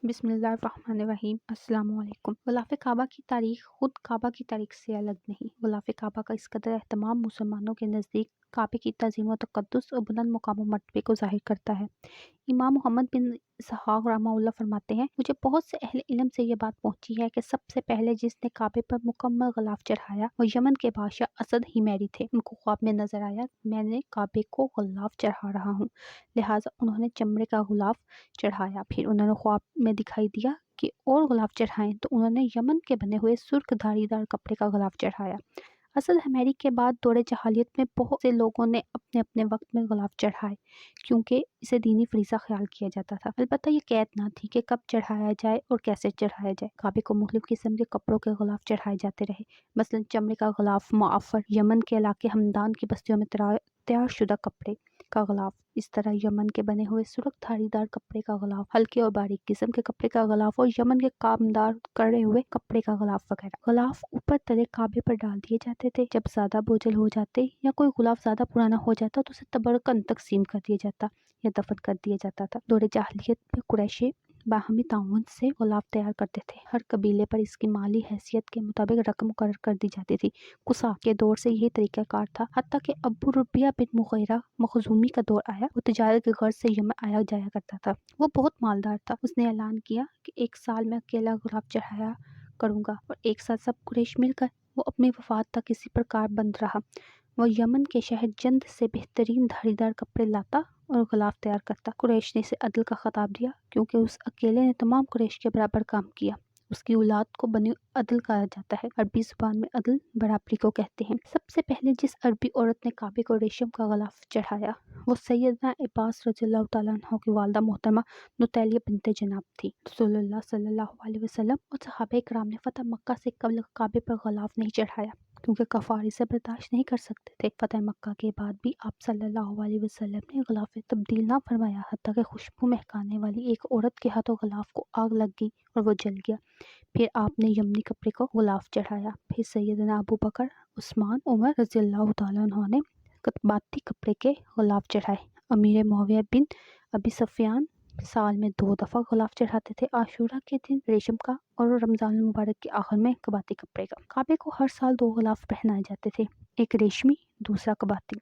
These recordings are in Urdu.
بسم اللہ الرحمن الرحیم۔ السلام علیکم۔ غلاف کعبہ کی تاریخ خود کعبہ کی تاریخ سے الگ نہیں۔ غلاف کعبہ کا اس قدر اہتمام مسلمانوں کے نزدیک کعبے کی تعظیم و تقدس اور بلند مقام و مرتبے کو ظاہر کرتا ہے۔ امام محمد بن اسحاق رحمہ اللہ فرماتے ہیں، مجھے بہت سے اہل علم سے یہ بات پہنچی ہے کہ سب سے پہلے جس نے کعبے پر مکمل غلاف چڑھایا وہ یمن کے بادشاہ اسد ہیمیری تھے۔ ان کو خواب میں نظر آیا میں نے کعبے کو غلاف چڑھا رہا ہوں، لہٰذا انہوں نے چمڑے کا غلاف چڑھایا۔ پھر انہوں نے خواب میں دکھائی دیا کہ اور غلاف چڑھائیں تو انہوں نے یمن کے بنے ہوئے سرخ دھاری دار کپڑے کا غلاف چڑھایا۔ اسد ہمیری کے بعد دور جاہلیت میں بہت سے لوگوں نے اپنے اپنے وقت میں غلاف چڑھائے کیونکہ اسے دینی فریضہ خیال کیا جاتا تھا۔ البتہ یہ قید نہ تھی کہ کب چڑھایا جائے اور کیسے چڑھایا جائے۔ کعبے کو مختلف قسم کے کپڑوں کے غلاف چڑھائے جاتے رہے، مثلا چمڑے کا غلاف، معفر، یمن کے علاقے ہمدان کی بستیوں میں تیار شدہ کپڑے کا غلاف، اس طرح یمن کے بنے ہوئے سرخ دھاری دار کپڑے کا غلاف، ہلکے اور باریک قسم کے کپڑے کا غلاف اور یمن کے کامدار کرے ہوئے کپڑے کا غلاف وغیرہ۔ غلاف اوپر تلے کعبے پر ڈال دیے جاتے تھے۔ جب زیادہ بوجھل ہو جاتے یا کوئی غلاف زیادہ پرانا ہو جاتا تو اسے تبرکاً تقسیم کر دیا جاتا یا دفن کر دیا جاتا تھا۔ دور جاہلیت میں قریشی باہمی تعاون سے غلاف تیار کرتے تھے۔ ہر قبیلے پر اس کی مالی حیثیت کے مطابق رقم مقرر کر دی جاتی تھی۔ قصا کے دور سے یہی طریقہ کار تھا، حتیٰ کہ ابو ربیہ بن مغیرہ مخزومی کا دور آیا۔ وہ تجارت کی غرض سے یمن آیا جایا کرتا تھا۔ وہ بہت مالدار تھا۔ اس نے اعلان کیا کہ ایک سال میں اکیلا غلاف چڑھایا کروں گا اور ایک سال سب قریش مل کر۔ وہ اپنی وفات تک اسی پرکار بند رہا۔ وہ یمن کے شہر جند سے بہترین دھاڑی دار کپڑے لاتا اور غلاف تیار کرتا۔ قریش نے اسے عدل کا خطاب دیا کیونکہ اس اکیلے نے تمام قریش کے برابر کام کیا۔ اس کی اولاد کو بنی عدل کہا جاتا ہے۔ عربی زبان میں عدل برابری کو کہتے ہیں۔ سب سے پہلے جس عربی عورت نے کعبے کو ریشم کا غلاف چڑھایا وہ سیدنا عباس رضی اللہ تعالیٰ عنہ کی والدہ محترمہ نطیلیہ بنت جناب تھی۔ رسول اللہ صلی اللہ علیہ وسلم اور صحابہ کرام نے فتح مکہ سے قبل کعبے پر غلاف نہیں چڑھایا کیونکہ کفار اسے برداشت نہیں کر سکتے تھے۔ فتح مکہ کے بعد بھی آپ صلی اللہ علیہ وسلم نے غلاف تبدیل نہ فرمایا، حتیٰ کہ خوشبو مہکانے والی ایک عورت کے ہاتھوں غلاف کو آگ لگ گئی اور وہ جل گیا۔ پھر آپ نے یمنی کپڑے کو غلاف چڑھایا۔ پھر سیدنا ابو بکر، عثمان، عمر رضی اللہ تعالیٰ عنہ نے باتی کپڑے کے غلاف چڑھائے۔ امیر معاویہ بن ابی سفیان سال میں 2 دفعہ غلاف چڑھاتے تھے، عاشورہ کے دن ریشم کا اور رمضان المبارک کے آخر میں کباتی کپڑے کا۔ کعبے کو ہر سال 2 غلاف پہنائے جاتے تھے، ایک ریشمی، دوسرا کباتی۔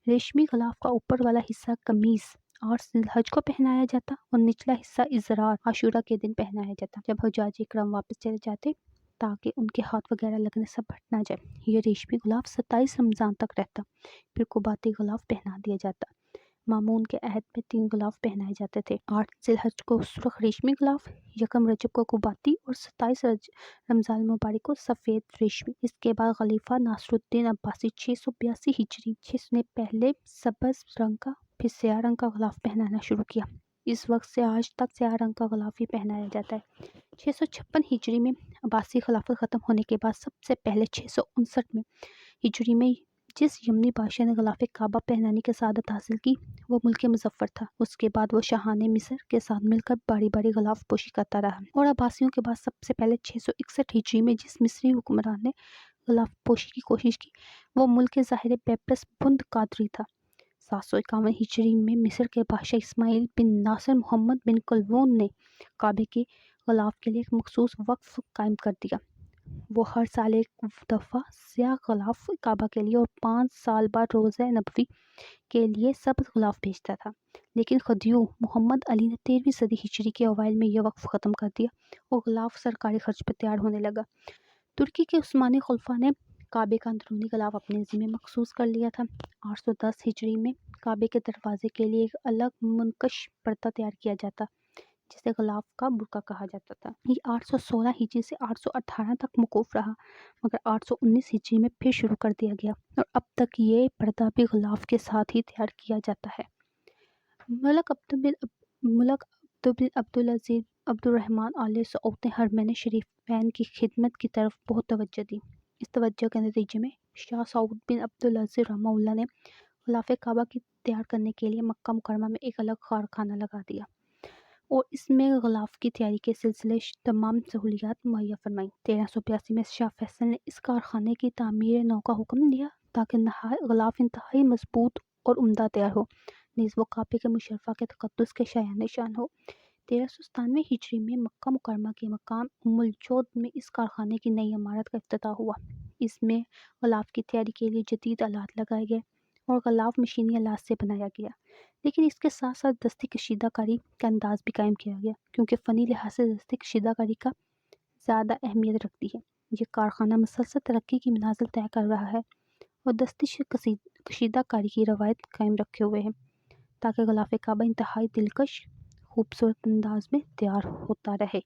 ریشمی غلاف کا اوپر والا حصہ قمیص 8 ذی الحج کو پہنایا جاتا اور نچلا حصہ ازرار عاشورہ کے دن پہنایا جاتا جب حجاج اکرام واپس چلے جاتے تاکہ ان کے ہاتھ وغیرہ لگنے سے بھٹ نہ جائے۔ یہ ریشمی غلاف 27 رمضان تک رہتا، پھر کباتی غلاف پہنا دیا جاتا۔ مامون کے عہد میں 3 غلاف پہنائے جاتے تھے، 8 ذی الحج کو سرخ ریشمی غلاف، 1 رجب کو کباتی اور 27 رمضان المبارک کو سفید ریشمی۔ اس کے بعد خلیفہ ناصر الدین عباسی 682 ہجری نے پہلے سبز رنگ کا پھر سیاہ رنگ کا غلاف پہنانا شروع کیا۔ اس وقت سے آج تک سیاہ رنگ کا غلاف ہی پہنایا جاتا ہے۔ 656 ہجری میں عباسی خلافت ختم ہونے کے بعد سب سے پہلے 659 ہجری میں جس یمنی بادشاہ نے غلاف کعبہ پہنانے کی سعادت حاصل کی وہ ملک مظفر تھا۔ اس کے بعد وہ شاہان مصر کے ساتھ مل کر باری باری غلاف پوشی کرتا رہا اور عباسیوں کے بعد سب سے پہلے 661 ہجری میں جس مصری حکمران نے غلاف پوشی کی کوشش کی وہ ملک ظاہر بیبرس بند قادری تھا۔ 751 ہجری میں مصر کے بادشاہ اسماعیل بن ناصر محمد بن قلوون نے کعبے کے غلاف کے لیے ایک مخصوص وقف قائم کر دیا۔ وہ ہر سال 1 دفعہ سیاہ غلاف کعبہ کے لیے اور 5 سال بعد روضہ نبوی کے لیے سبز غلاف بھیجتا تھا، لیکن خدیو محمد علی نے 13ویں صدی ہجری کے اوائل میں یہ وقف ختم کر دیا اور غلاف سرکاری خرچ پر تیار ہونے لگا۔ ترکی کے عثمانی خلفاء نے کعبے کا اندرونی غلاف اپنے ذمہ مخصوص کر لیا تھا۔ 810 ہجری میں کعبے کے دروازے کے لیے ایک الگ منقش پردہ تیار کیا جاتا جسے غلاف کا برقع کہا جاتا تھا۔ یہ 816 ہجری سے 818 تک موقوف رہا مگر 819 ہجری میں پھر شروع کر دیا گیا اور اب تک یہ پردہ بھی غلاف کے ساتھ ہی تیار کیا جاتا ہے۔ ملک عبد بن عبدالعزیز عبد الرحمن آل سعود نے حرمین شریفین کی خدمت کی طرف بہت توجہ دی۔ اس توجہ کے نتیجے میں شاہ سعود بن عبدالعزیز رحمہ اللہ نے غلاف کعبہ کی تیار کرنے کے لیے مکہ مکرمہ میں ایک الگ کارخانہ لگا دیا اور اس میں غلاف کی تیاری کے سلسلے تمام سہولیات مہیا فرمائیں۔ 1382 میں شاہ فیصل نے اس کارخانے کی تعمیر نو کا حکم دیا تاکہ غلاف انتہائی مضبوط اور عمدہ تیار ہو، نیز وہ کعبے کے مشرفہ کے تقدس کے شایان نشان ہو۔ 1397 ہجری میں مکہ مکرمہ کے مقام ام الجود میں اس کارخانے کی نئی عمارت کا افتتاح ہوا۔ اس میں غلاف کی تیاری کے لیے جدید آلات لگائے گئے اور غلاف مشینی آلات سے بنایا گیا، لیکن اس کے ساتھ ساتھ دستی کشیدہ کاری کا انداز بھی قائم کیا گیا، کیونکہ فنی لحاظ سے دستی کشیدہ کاری کا زیادہ اہمیت رکھتی ہے۔ یہ کارخانہ مسلسل ترقی کی منازل طے کر رہا ہے اور دستی کشیدہ کاری کی روایت قائم رکھے ہوئے ہے، تاکہ غلاف کعبہ انتہائی دلکش خوبصورت انداز میں تیار ہوتا رہے۔